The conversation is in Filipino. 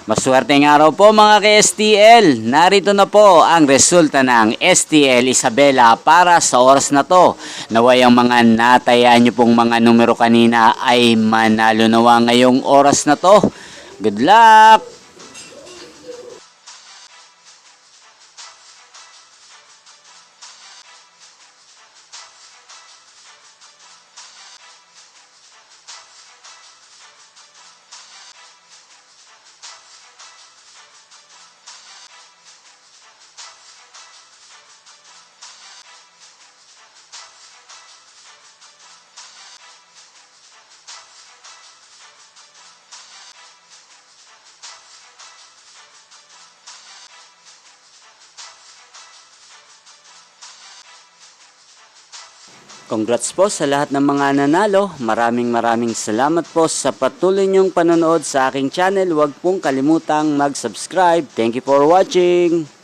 Maswerteng araw po mga ka-STL. Narito na po ang resulta ng STL Isabela para sa oras na to. Naway ang mga natayaan nyo pong mga numero kanina ay manalo nawa ngayong oras na to. Good luck! Congrats po sa lahat ng mga nanalo. Maraming salamat po sa patuloy niyong panonood sa aking channel. Huwag pong kalimutang mag-subscribe. Thank you for watching.